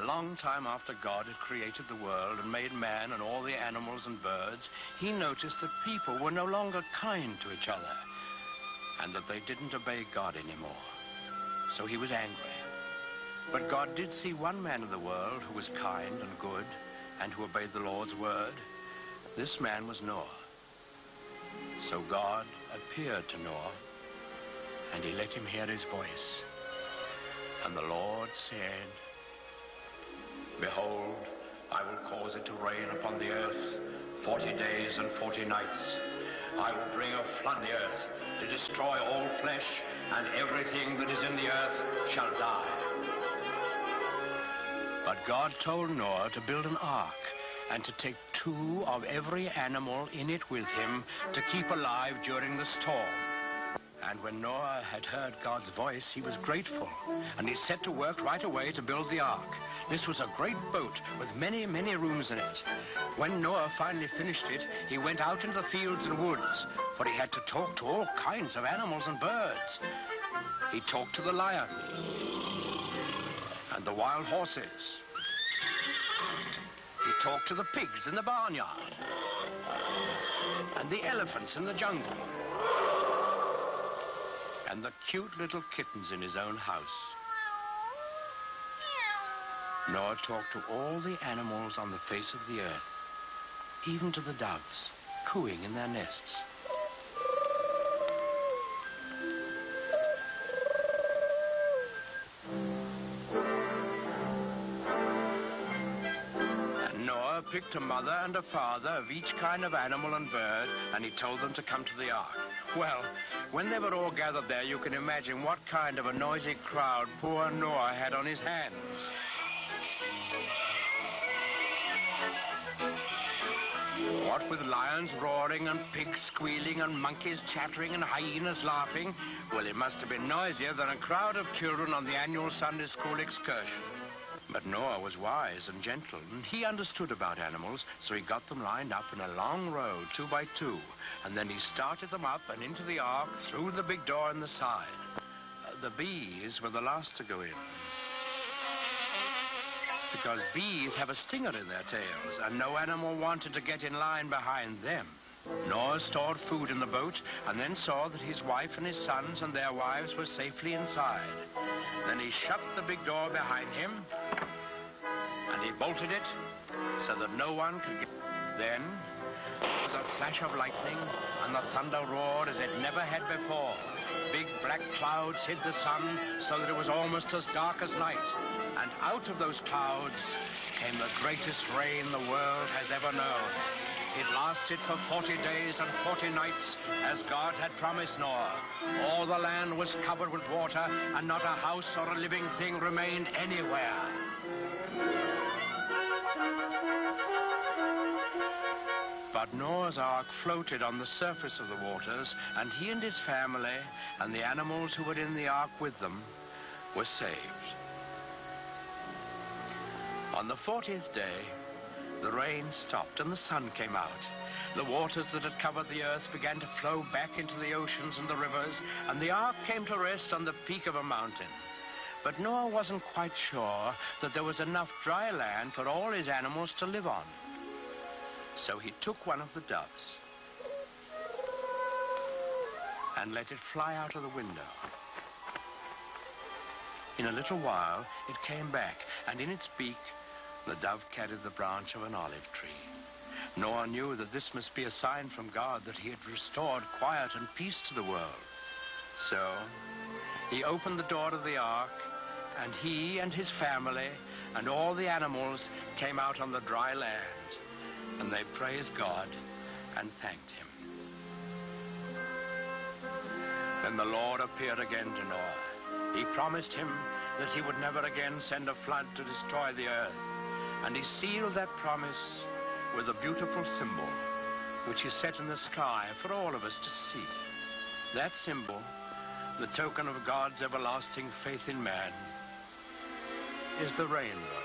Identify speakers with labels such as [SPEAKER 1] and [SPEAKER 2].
[SPEAKER 1] A long time after God had created the world and made man and all the animals and birds, he noticed that people were no longer kind to each other and that they didn't obey God anymore. So he was angry. But God did see one man in the world who was kind and good and who obeyed the Lord's word. This man was Noah. So God appeared to Noah, and he let him hear his voice. And the Lord said, "Behold, I will cause it to rain upon the earth 40 days and 40 nights. I will bring a flood the earth to destroy all flesh, and everything that is in the earth shall die." But God told Noah to build an ark and to take 2 of every animal in it with him to keep alive during the storm. And when Noah had heard God's voice, he was grateful, and he set to work right away to build the ark. This was a great boat with many, many rooms in it. When Noah finally finished it, he went out into the fields and woods, for he had to talk to all kinds of animals and birds. He talked to the lion and the wild horses. He talked to the pigs in the barnyard and the elephants in the jungle and the cute little kittens in his own house. Noah talked to all the animals on the face of the earth, even to the doves, cooing in their nests. And Noah picked a mother and a father of each kind of animal and bird, and he told them to come to the ark. Well, when they were all gathered there, you can imagine what kind of a noisy crowd poor Noah had on his hands. What with lions roaring and pigs squealing and monkeys chattering and hyenas laughing, well, it must have been noisier than a crowd of children on the annual Sunday school excursion. But Noah was wise and gentle, and he understood about animals, so he got them lined up in a long row, 2 by 2, and then he started them up and into the ark through the big door in the side. The bees were the last to go in, because bees have a stinger in their tails, and no animal wanted to get in line behind them. Noah stored food in the boat and then saw that his wife and his sons and their wives were safely inside. Then he shut the big door behind him and he bolted it so that no one could get. Then there was a flash of lightning and the thunder roared as it never had before. Big black clouds hid the sun so that it was almost as dark as night. And out of those clouds came the greatest rain the world has ever known. It lasted for 40 days and 40 nights, as God had promised Noah. All the land was covered with water, and not a house or a living thing remained anywhere. But Noah's ark floated on the surface of the waters, and he and his family and the animals who were in the ark with them were saved. On the 40th day, the rain stopped and the sun came out. The waters that had covered the earth began to flow back into the oceans and the rivers, and the ark came to rest on the peak of a mountain. But Noah wasn't quite sure that there was enough dry land for all his animals to live on. So he took one of the doves and let it fly out of the window. In a little while, it came back, and in its beak, the dove carried the branch of an olive tree. Noah knew that this must be a sign from God that he had restored quiet and peace to the world. So he opened the door of the ark, and he and his family and all the animals came out on the dry land, and they praised God and thanked him. Then the Lord appeared again to Noah. He promised him that he would never again send a flood to destroy the earth. And he sealed that promise with a beautiful symbol, which he set in the sky for all of us to see. That symbol, the token of God's everlasting faith in man, is the rainbow.